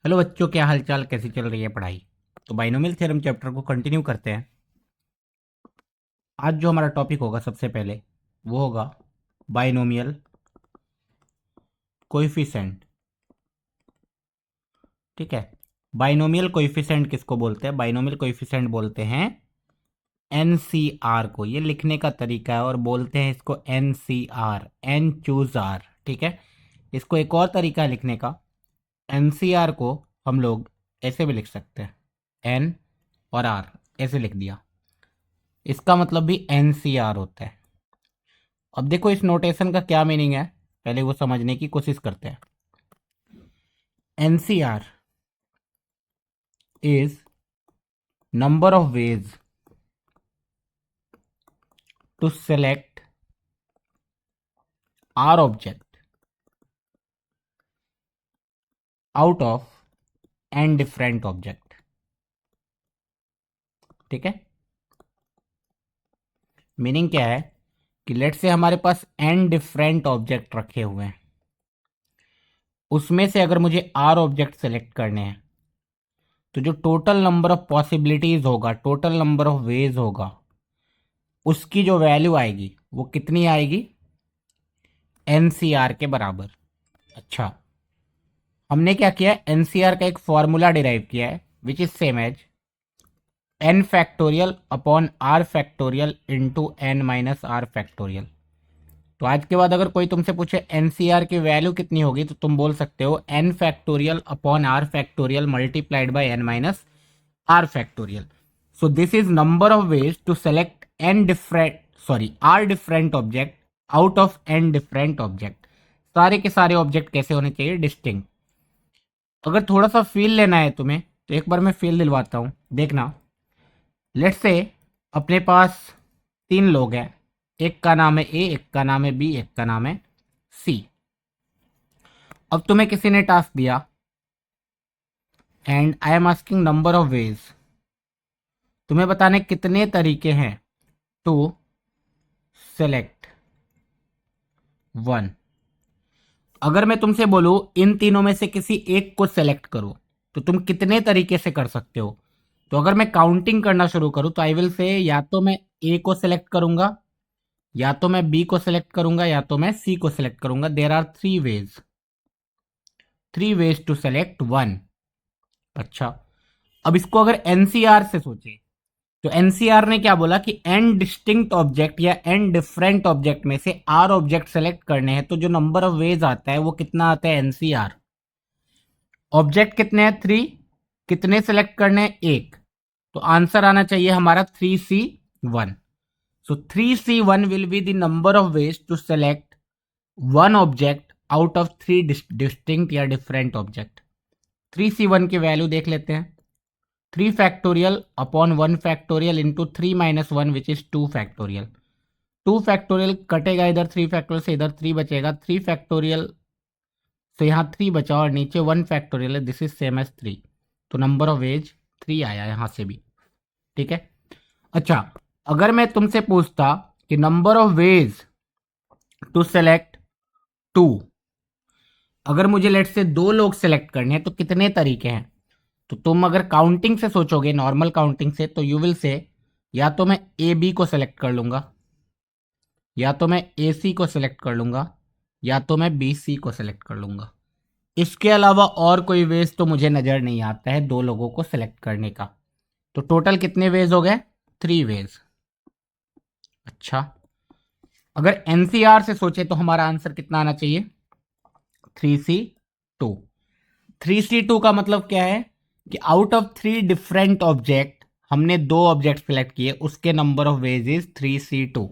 Hello बच्चों, क्या हालचाल, कैसी चल रही है पढ़ाई। तो बाइनोमियल थ्योरम चैप्टर को कंटिन्यू करते हैं। आज जो हमारा टॉपिक होगा सबसे पहले वो होगा बाइनोमियल कोएफिशिएंट। ठीक है। बाइनोमियल कोएफिशिएंट किसको बोलते हैं? बाइनोमियल कोएफिशिएंट बोलते हैं एनसीआर को। ये लिखने का तरीका है और बोलते हैं इसको एनसीआर, एन चूज आर। ठीक है। इसको एक और तरीका है लिखने का। एनसीआर को हम लोग ऐसे भी लिख सकते हैं, एन और आर ऐसे लिख दिया। इसका मतलब भी एनसीआर होता है। अब देखो इस नोटेशन का क्या मीनिंग है, पहले वो समझने की कोशिश करते हैं। NCr is number of ways to select are object out of N different object. ठीक है। मीनिंग क्या है कि लेट से हमारे पास एन डिफरेंट ऑब्जेक्ट रखे हुए हैं, उसमें से अगर मुझे आर ऑब्जेक्ट सेलेक्ट करने हैं तो जो टोटल नंबर ऑफ पॉसिबिलिटीज होगा, टोटल नंबर ऑफ वेज होगा, उसकी जो वैल्यू आएगी वो कितनी आएगी? एनसीआर के बराबर। अच्छा, हमने क्या किया? एनसीआर का एक फॉर्मूला डिराइव किया है which is same as n factorial upon are factorial into N minus are factorial. तो आज के बाद अगर कोई तुमसे पूछे एनसीआर की वैल्यू कितनी होगी तो तुम बोल सकते हो n factorial upon are factorial multiplied by n minus are factorial. So this is number of ways to select n different r different object out of N different object. सारे के सारे ऑब्जेक्ट कैसे होने चाहिए? डिस्टिंक्ट। अगर थोड़ा सा feel लेना है तुम्हें तो एक बार मैं फील दिलवाता हूँ, देखना। लेट्स से अपने पास तीन लोग हैं, एक का नाम है ए, एक का नाम है बी, एक का नाम है सी। अब तुम्हें किसी ने टास्क दिया and I am asking number of veg. तुम्हें बताने कितने तरीके हैं टू सेलेक्ट वन। अगर मैं तुमसे बोलूं इन तीनों में से किसी एक को सेलेक्ट करो तो तुम कितने तरीके से कर सकते हो? तो अगर मैं काउंटिंग करना शुरू करूं तो आई विल से या तो मैं ए को सेलेक्ट करूंगा, या तो मैं बी को सिलेक्ट करूंगा, या तो मैं सी को सिलेक्ट करूंगा। There are three ways to select one. अच्छा, अब इसको अगर एनसीआर से सोचे तो एनसीआर ने क्या बोला कि एन डिस्टिंक्ट ऑब्जेक्ट या एन डिफरेंट ऑब्जेक्ट में से आर ऑब्जेक्ट सेलेक्ट करने हैं तो जो नंबर ऑफ वेज आता है वो कितना आता है? एनसीआर। ऑब्जेक्ट कितने हैं? थ्री। कितने सेलेक्ट करने हैं? एक। तो आंसर आना चाहिए हमारा 3C1। So 3C1 will be the number of ways to select one object out of three distinct या डिफरेंट ऑब्जेक्ट। 3C1 की वैल्यू देख लेते हैं। 3 factorial upon 1 factorial into 3 - 1 which is 2 factorial. 2 factorial कटेगा इधर, 3 फैक्टोरियल से इधर 3 बचेगा, 3 फैक्टोरियल से यहाँ 3 बचा और नीचे 1 फैक्टोरियल है, दिस इज सेम एज 3। तो नंबर ऑफ वेज 3 आया यहाँ से भी। ठीक है। अच्छा, अगर मैं तुमसे पूछता कि number of ways to select two, अगर मुझे लेट से दो लोग सेलेक्ट करने हैं तो कितने तरीके हैं? तो तुम अगर काउंटिंग से सोचोगे, नॉर्मल काउंटिंग से, तो यू विल से या तो मैं ए बी को सेलेक्ट कर लूंगा, या तो मैं ए सी को सेलेक्ट कर लूंगा, या तो मैं बी सी को सेलेक्ट कर लूंगा। इसके अलावा और कोई वेज तो मुझे नजर नहीं आता है दो लोगों को सेलेक्ट करने का। तो टोटल कितने वेज हो गए? 3 वेज। अच्छा, अगर एनसीआर से सोचे तो हमारा आंसर कितना आना चाहिए? 3C2। 3C2 का मतलब क्या है कि out of three different object हमने दो ऑब्जेक्ट सिलेक्ट किए, उसके number of ways is 3C2।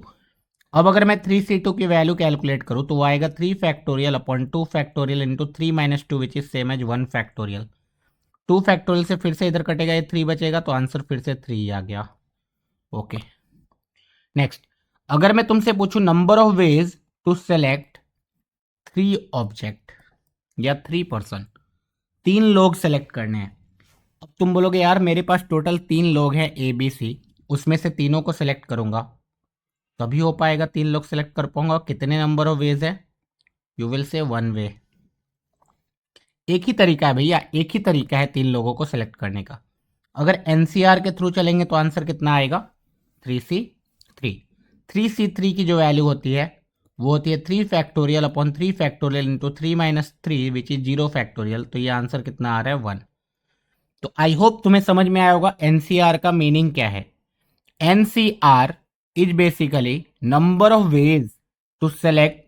अब अगर मैं 3C2 की वैल्यू कैलकुलेट करूं तो वो आएगा 3 factorial upon 2 factorial into 3 - 2 which is same as 1 factorial. 2 factorial से फिर से इधर कटेगा, ये 3 बचेगा, तो आंसर फिर से 3 आ गया। Okay, next. अगर मैं तुमसे पूछूं number of ways to select 3 object या 3 पर्सन, 3 लोग सेलेक्ट करने हैं। अब तुम बोलोगे यार मेरे पास टोटल 3 लोग हैं ए बी सी, उसमें से तीनों को सेलेक्ट करूंगा तभी हो पाएगा, 3 लोग सेलेक्ट कर पाऊंगा। कितने नंबर ऑफ वेज है? यू विल से 1 वे। एक ही तरीका है भैया, एक ही तरीका है 3 लोगों को सेलेक्ट करने का। अगर एनसीआर के थ्रू चलेंगे तो आंसर कितना आएगा, 3C3। 3C3 की जो वैल्यू होती है वो होती है 3 factorial upon 3 factorial into 3 minus 3 which is 0 factorial. तो ये आंसर कितना आ रहा है, 1। तो आई होप तुम्हें समझ में आया होगा एनसीआर का मीनिंग क्या है। NCr is basically number of ways to select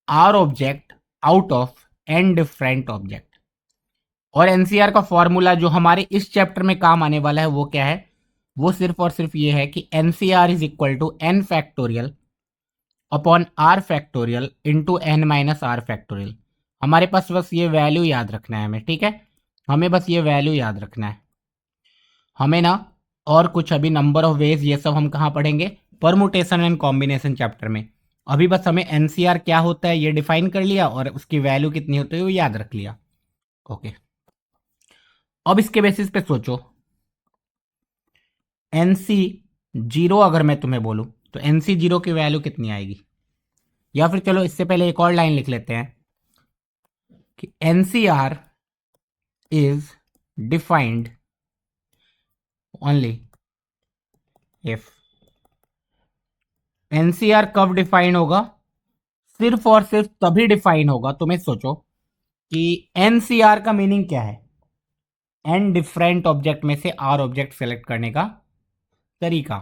are object out of N different object. और एनसीआर का फॉर्मूला जो हमारे इस चैप्टर में काम आने वाला है वो क्या है, वो सिर्फ और सिर्फ ये है कि NCR is equal to N factorial upon are factorial into N minus are factorial. हमारे पास बस ये वैल्यू याद रखना है हमें, ठीक है, हमें बस ये वैल्यू याद रखना है हमें ना। और कुछ अभी नंबर ऑफ वेज ये सब हम कहाँ पढ़ेंगे, परमुटेशन एंड कॉम्बिनेशन चैप्टर में। अभी बस हमें एनसीआर क्या होता है ये डिफाइन कर लिया और उसकी वैल्यू कितनी होती है वो याद रख लिया। ओके, अब इसके बेसिस पे सोचो, एनसी जीरो अगर मैं तुम्हें बोलूं तो एनसी जीरो की वैल्यू कितनी आएगी। या फिर चलो इससे पहले एक और लाइन लिख लेते हैं कि NCR is defined only if. NCR कब डिफाइन होगा, सिर्फ और सिर्फ तभी डिफाइन होगा, तुम्हें सोचो कि एनसीआर का मीनिंग क्या है, एन डिफरेंट ऑब्जेक्ट में से आर ऑब्जेक्ट सेलेक्ट करने का तरीका।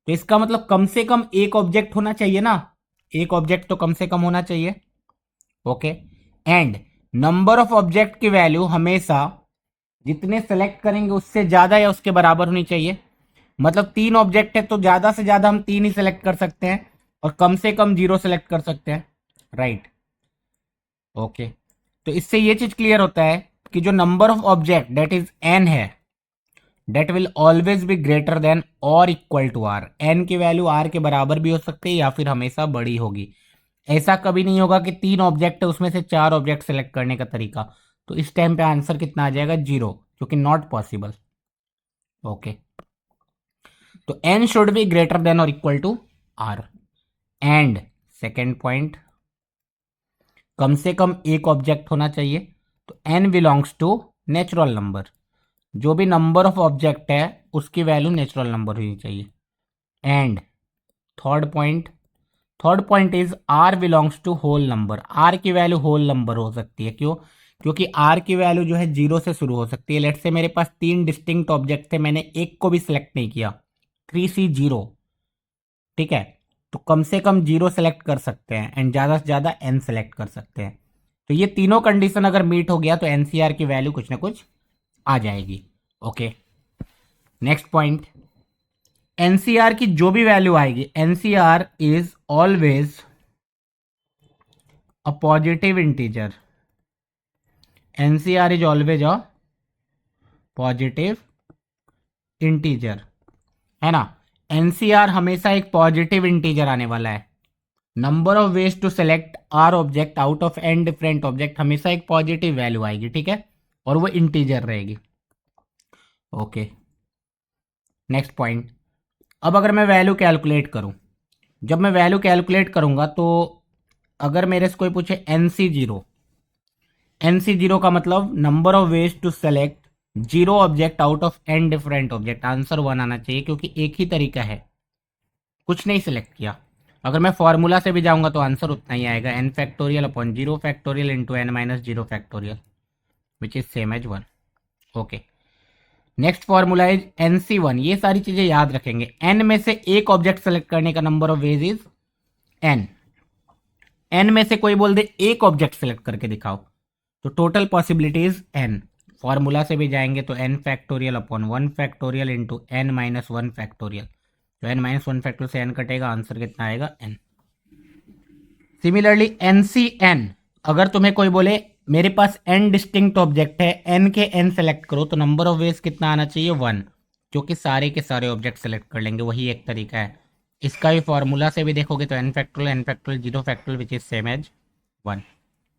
तो इसका मतलब कम से कम एक ऑब्जेक्ट होना चाहिए ना, एक ऑब्जेक्ट तो कम से कम होना चाहिए। Okay, and number of object की वैल्यू हमेशा जितने सेलेक्ट करेंगे उससे ज्यादा या उसके बराबर होनी चाहिए। मतलब 3 ऑब्जेक्ट है तो ज्यादा से ज्यादा हम 3 ही सेलेक्ट कर सकते हैं और कम से कम 0 सेलेक्ट कर सकते हैं, राइट। ओके, तो इससे ये चीज क्लियर होता है कि जो number of object that is n है that will always be greater than और इक्वल टू आर। एन की वैल्यू आर के बराबर भी हो सकती है या फिर हमेशा बड़ी होगी। ऐसा कभी नहीं होगा कि 3 ऑब्जेक्ट है उसमें से 4 ऑब्जेक्ट सेलेक्ट करने का तरीका, तो इस टाइम पे आंसर कितना आ जाएगा, 0, क्योंकि नॉट पॉसिबल। ओके, तो n should be greater than और equal to r. And second point, कम से कम एक ऑब्जेक्ट होना चाहिए, तो n belongs to natural number. जो भी नंबर ऑफ ऑब्जेक्ट है उसकी वैल्यू नेचुरल नंबर होनी चाहिए। And third point, third point is R belongs to whole number. R की वैल्यू होल नंबर हो सकती है, क्यों, क्योंकि आर की वैल्यू जो है 0 से शुरू हो सकती है। लेट से मेरे पास 3 डिस्टिंक्ट ऑब्जेक्ट थे, मैंने एक को भी सिलेक्ट नहीं किया, 3C0, ठीक है, तो कम से कम 0 सेलेक्ट कर सकते हैं एंड ज्यादा से ज्यादा एन सेलेक्ट कर सकते हैं। तो ये तीनों कंडीशन अगर मीट हो गया तो एनसीआर की वैल्यू कुछ ना कुछ आ जाएगी। ओके, नेक्स्ट पॉइंट, एनसीआर की जो भी वैल्यू आएगी, NCR is always a positive integer. NCR is always a positive integer, है ना। एनसीआर हमेशा एक पॉजिटिव इंटीजर आने वाला है। Number of ways to select are object out of N different object, हमेशा एक पॉजिटिव वैल्यू आएगी, ठीक है, और वो इंटीजर रहेगी। ओके, नेक्स्ट पॉइंट, अब अगर मैं वैल्यू कैलकुलेट करूं, जब मैं वैल्यू कैलकुलेट करूंगा तो अगर मेरे से कोई पूछे एनसी जीरो, एनसी जीरो का मतलब number of ways to select 0 object out of N different object, answer 1 आना चाहिए क्योंकि एक ही तरीका है, कुछ नहीं सिलेक्ट किया। अगर मैं फॉर्मूला से भी जाऊंगा तो आंसर उतना ही आएगा, N factorial upon 0 factorial into N minus 0 factorial which is same as 1। Okay, next formula is NC1। ये सारी चीजें याद रखेंगे। एन में से एक ऑब्जेक्ट सेलेक्ट करने का number of ways is N. N में से कोई बोल दे एक ऑब्जेक्ट सेलेक्ट करके दिखाओ, तो टोटल पॉसिबिलिटीज एन। फॉर्मूला से भी जाएंगे तो N factorial upon 1 factorial into N minus 1 factorial, तो एन माइनस 1 फैक्टोरियल से एन कटेगा, आंसर कितना आएगा, एन। सिमिलरली NCN, अगर तुम्हें कोई बोले मेरे पास n डिस्टिंक्ट ऑब्जेक्ट है, n के n सेलेक्ट करो, तो नंबर ऑफ वेज कितना आना चाहिए, 1, क्योंकि सारे के सारे ऑब्जेक्ट सेलेक्ट कर लेंगे, वही एक तरीका है। इसका भी फॉर्मूला से भी देखोगे तो n factorial 0 factorial which is same as 1।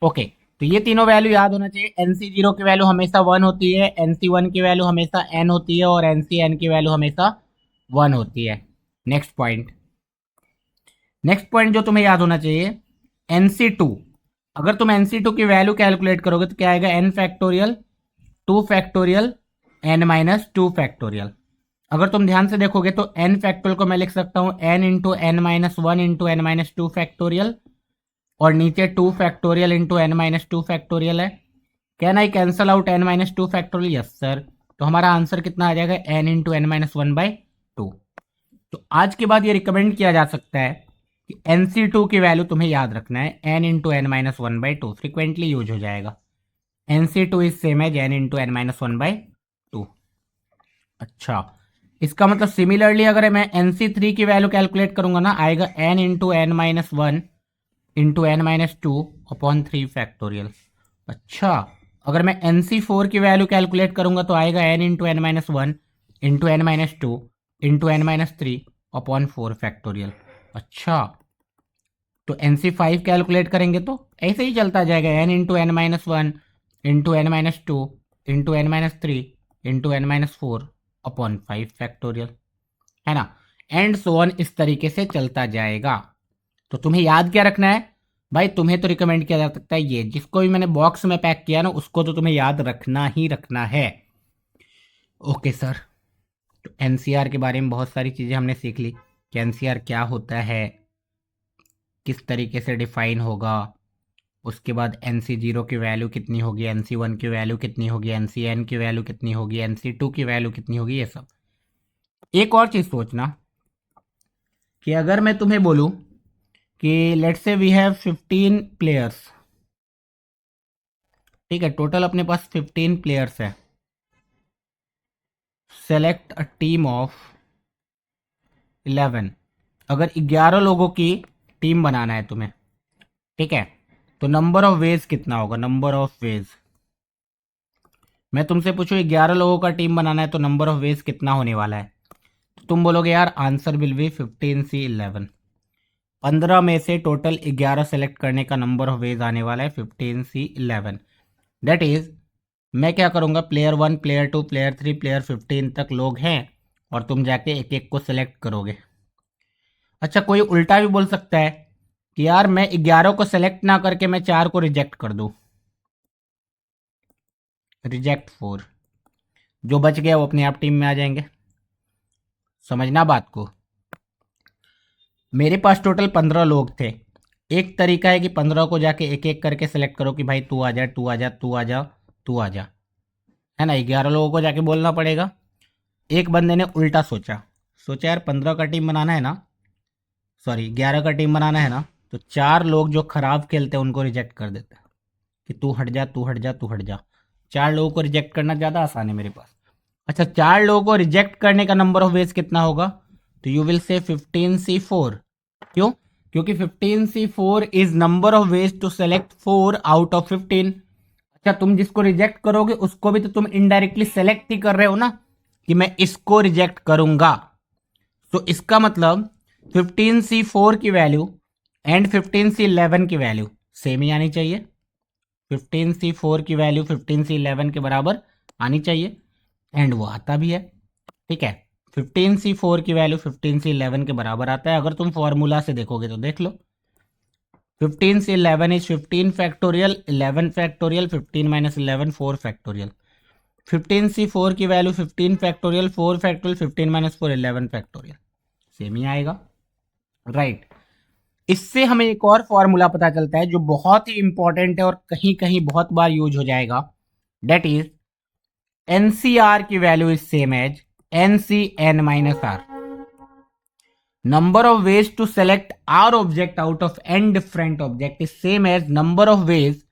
Okay, तो ये तीनों वैल्यू याद होना चाहिए। NC0 की वैल्यू हमेशा 1 होती है, NC1 की वैल्यू हमेशा n होती है और NCN की वैल्यू हमेशा 1 होती है। नेक्स्ट पॉइंट, नेक्स्ट पॉइंट जो तुम्हें याद होना चाहिए, NC2। अगर तुम NC2 की वैल्यू कैलकुलेट करोगे तो क्या आएगा, n factorial 2 factorial n-2 factorial. अगर तुम ध्यान से देखोगे तो n फैक्टोरियल को मैं लिख सकता हूं n into N minus one into N minus two factorial, और नीचे 2 फैक्टोरियल इंटू n-2 फैक्टोरियल है। Can I cancel out n-2 factorial? Yes sir. तो हमारा आंसर कितना आ जाएगा, n इंटू n-1/2। तो आज के बाद ये रिकमेंड किया जा सकता है कि NC2 की वैल्यू तुम्हें याद रखना है, n into n-1/2 frequently use हो जाएगा। NC2 is same as n into n-1/2। अच्छा, इसका मतलब सिमिलरली अगर मैं NC3 की वैल्यू कैलकुलेट करूंगा ना, आएगा n into n-1 into n-2 upon 3 factorial. अच्छा, अगर मैं NC4 की वैल्यू कैलकुलेट करूंगा तो आएगा n into n-1 into n-2 into n-3 upon 4 factorial. अच्छा, तो NC5 कैलकुलेट करेंगे तो ऐसे ही चलता जाएगा, n into n-1 into n-2 into n-3 into n-4 upon 5 factorial, है ना, एंड सो ऑन, इस तरीके से चलता जाएगा। तो तुम्हें याद क्या रखना है भाई, तुम्हें तो रिकमेंड किया जा सकता है ये, जिसको भी मैंने बॉक्स में पैक किया ना उसको तो तुम्हें याद रखना ही रखना है। Okay sir. तो एनसीआर के बारे में बहुत सारी चीज़ें हमने सीख ली कि एनसीआर क्या होता है, किस तरीके से डिफाइन होगा, उसके बाद NC0 की वैल्यू कितनी होगी, NC1 की वैल्यू कितनी होगी, NCN की वैल्यू कितनी होगी, NC2 की वैल्यू कितनी होगी, ये सब। एक और चीज़ सोचना कि अगर मैं तुम्हें बोलूं कि let's say we have 15 players, ठीक है, टोटल अपने पास 15 प्लेयर्स है, सेलेक्ट अ टीम ऑफ 11। अगर 11 लोगों की टीम बनाना है तुम्हें, ठीक है, तो नंबर ऑफ वेज कितना होगा, नंबर ऑफ वेज। मैं तुमसे पूछूं 11 लोगों का टीम बनाना है तो नंबर ऑफ वेज कितना होने वाला है, तो तुम बोलोगे यार आंसर विल बी 15C11। 15 में से टोटल 11 सेलेक्ट करने का नंबर ऑफ वेज आने वाला है 15C11। दैट इज, मैं क्या करूंगा, प्लेयर 1 प्लेयर 2 प्लेयर 3 प्लेयर 15 तक लोग हैं और तुम जाके एक एक को सिलेक्ट करोगे। अच्छा, कोई उल्टा भी बोल सकता है कि यार मैं 11 को सिलेक्ट ना करके मैं 4 को रिजेक्ट कर दूं, रिजेक्ट 4, जो बच गया वो अपने आप टीम में आ जाएंगे। समझना बात को, मेरे पास टोटल 15 लोग थे। एक तरीका है कि 15 को जाके एक एक करके सिलेक्ट करो कि भाई तू आ जा, तू आ जा, तू आ जा, तू आ जा, है ना, 11 लोगों को जाके बोलना पड़ेगा। एक बंदे ने उल्टा सोचा, सोचा यार 15 का टीम बनाना है ना, सॉरी 11 का टीम बनाना है ना, तो 4 लोग जो खराब खेलते हैं उनको रिजेक्ट कर देते हैं कि तू हट जा, तू हट जा, तू हट जा। 4 लोगों को रिजेक्ट करना ज़्यादा आसान है मेरे पास। अच्छा, 4 लोगों को रिजेक्ट करने का नंबर ऑफ वेज कितना होगा, तो यू विल से 15C4। क्यों? क्योंकि 15C4 is number of ways to select 4 out of 15। अच्छा, तुम जिसको रिजेक्ट करोगे उसको भी तो तुम इनडायरेक्टली सेलेक्ट ही कर रहे हो ना, कि मैं इसको रिजेक्ट करूंगा। तो इसका मतलब 15C4 की वैल्यू एंड 15C11 की वैल्यू सेम ही आनी चाहिए। 15C4 की वैल्यू 15C11 के बराबर आनी चाहिए, एंड वो आता भी है। ठीक है, 15C4 की वैल्यू 15C11 के बराबर आता है। अगर तुम फॉर्मूला से देखोगे तो देख लो, 15C11 is 15 factorial 11 factorial 15 minus 11 4 factorial. 15C4 की value 15 factorial 4 factorial 15 minus 4 11 factorial, same ही आएगा, राइट। इससे हमें एक और फॉर्मूला पता चलता है जो बहुत ही इंपॉर्टेंट है और कहीं कहीं बहुत बार यूज हो जाएगा, डेट इज एनसीआर की value is same as NCN minus R। Number of ways to select R object out of N different object is same as number of ways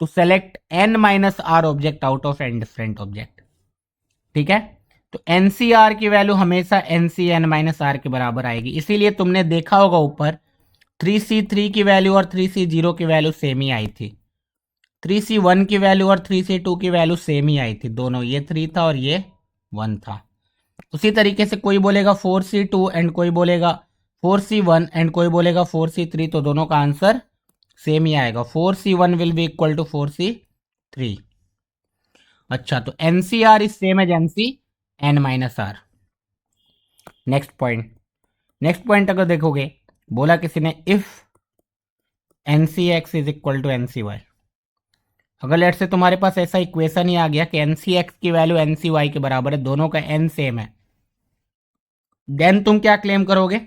to select N minus R object out of N different object. ठीक है, तो NCR की value हमेशा NCN minus R के बराबर आएगी। इसीलिए तुमने देखा होगा ऊपर 3C3 की वैल्यू और 3C0 की वैल्यू सेम ही आई थी, 3C1 की वैल्यू और 3C2 की वैल्यू सेम ही आई थी, दोनों, ये 3 था और ये 1 था। उसी तरीके से कोई बोलेगा 4C2 एंड कोई बोलेगा 4C1 एंड कोई बोलेगा 4C3, तो दोनों का आंसर सेम ही आएगा, 4C1 will be equal to 4C3। अच्छा, तो NCR is same as NCN minus R। Next point, next point अगर देखोगे, बोला किसी ने if n C x is equal to N C y. अगर लेट से तुम्हारे पास ऐसा इक्वेशन ही आ गया कि एन सी एक्स की वैल्यू एन सी वाई के बराबर है, दोनों का एन सेम है, देन तुम क्या क्लेम करोगे?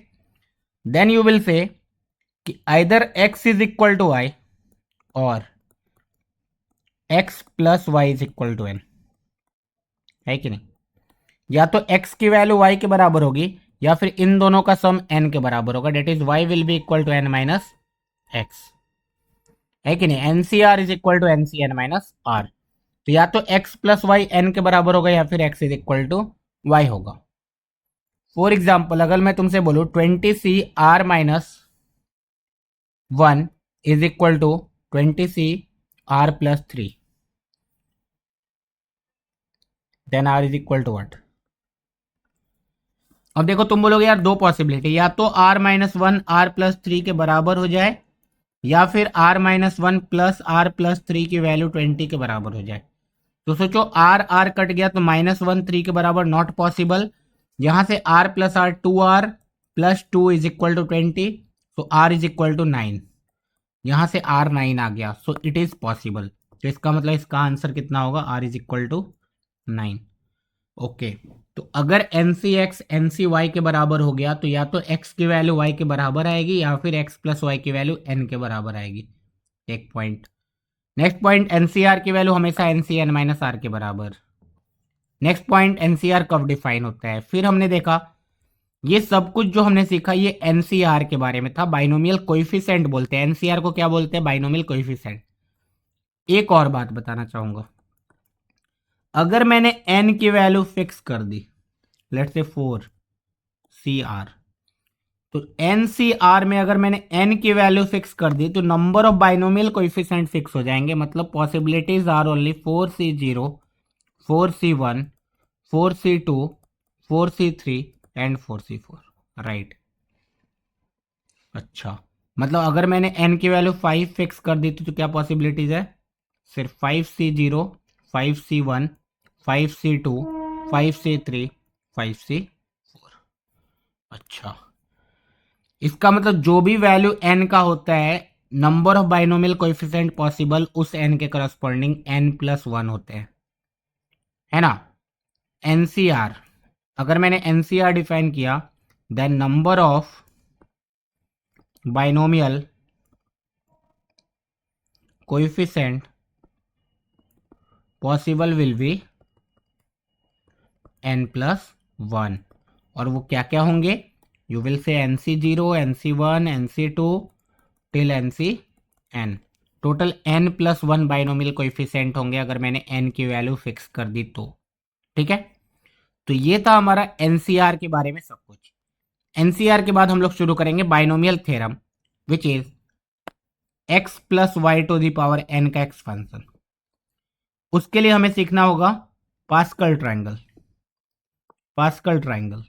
देन यू विल से कि either x is equal to y और x plus y is equal to n, है कि नहीं? या तो x की वैल्यू y के बराबर होगी या फिर इन दोनों का सम n के बराबर होगा, that is y will be equal to n minus X, है कि नहीं? NCR is equal to N C N minus R. तो या तो x प्लस वाई एन के बराबर होगा या फिर x is equal to Y होगा। फॉर एग्जाम्पल अगर मैं तुमसे बोलूं 20c r minus 1 is equal to 20c r plus 3, then r is equal to what? अब देखो तुम बोलोगे यार दो पॉसिबिलिटी, या तो r minus one R plus three के बराबर हो जाए या फिर r minus one plus R plus three की वैल्यू 20 के बराबर हो जाए। तो सोचो r कट गया तो माइनस वन थ्री के बराबर नॉट पॉसिबल, यहां से r plus R plus two is equal to 20, तो r इज इक्वल टू 9, यहां से r 9 आ गया, सो इट इज पॉसिबल। तो इसका मतलब इसका आंसर कितना होगा? r is equal to 9। Okay, तो अगर एन सी एक्स एन सी वाई के बराबर हो गया तो या तो x की वैल्यू y के बराबर आएगी या फिर x प्लस वाई की वैल्यू n के बराबर आएगी। एक पॉइंट। नेक्स्ट पॉइंट, एनसीआर की वैल्यू हमेशा N C N minus R के बराबर। नेक्स्ट पॉइंट, एनसीआर कब डिफाइन होता है? फिर हमने देखा ये सब कुछ जो हमने सीखा ये एनसीआर के बारे में था, बाइनोमियल कोएफिशिएंट बोलते हैं एनसीआर को। क्या बोलते हैं? Binomial coefficient. एक और बात बताना चाहूंगा, अगर मैंने n की वैल्यू फिक्स कर दी, लेट्स से 4 सी आर, तो एन सी आर में अगर मैंने n की वैल्यू फिक्स कर दी तो number of binomial coefficient fix हो जाएंगे। मतलब possibilities are only 4c0, 4c1, 4c2, 4c3 and 4c4, right? अच्छा, मतलब अगर मैंने n की वैल्यू 5 फिक्स कर दी तो क्या पॉसिबिलिटीज है? सिर्फ 5c0, 5c1, 5c2, 5c3, 5c4। अच्छा, इसका मतलब जो भी वैल्यू n का होता है, number of binomial coefficient possible उस n के करस्पॉन्डिंग n प्लस वन होते हैं, है ना? एनसीआर, अगर मैंने एनसीआर डिफाइन किया, then number of binomial coefficient possible will be n plus one. और वो क्या क्या होंगे? यू विल से NC0, NC1, NC2 till NCn। Total n plus one binomial coefficient होंगे अगर मैंने n की वैल्यू फिक्स कर दी तो। ठीक है, तो ये था हमारा एनसीआर के बारे में सब कुछ। एनसीआर के बाद हम लोग शुरू करेंगे binomial theorem, which is x plus Y to the power n का एक्सपेंशन। उसके लिए हमें सीखना होगा पास्कल ट्रायंगल। पास्कल ट्रायंगल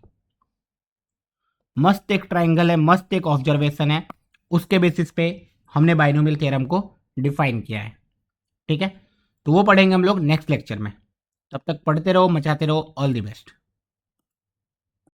मस्त एक ट्रायंगल है, मस्त एक ऑब्जर्वेशन है, उसके बेसिस पे हमने बाइनोमियल थ्योरम को डिफाइन किया है। ठीक है, तो वो पढ़ेंगे हम लोग नेक्स्ट लेक्चर में। तब तक पढ़ते रहो, मचाते रहो। All the best.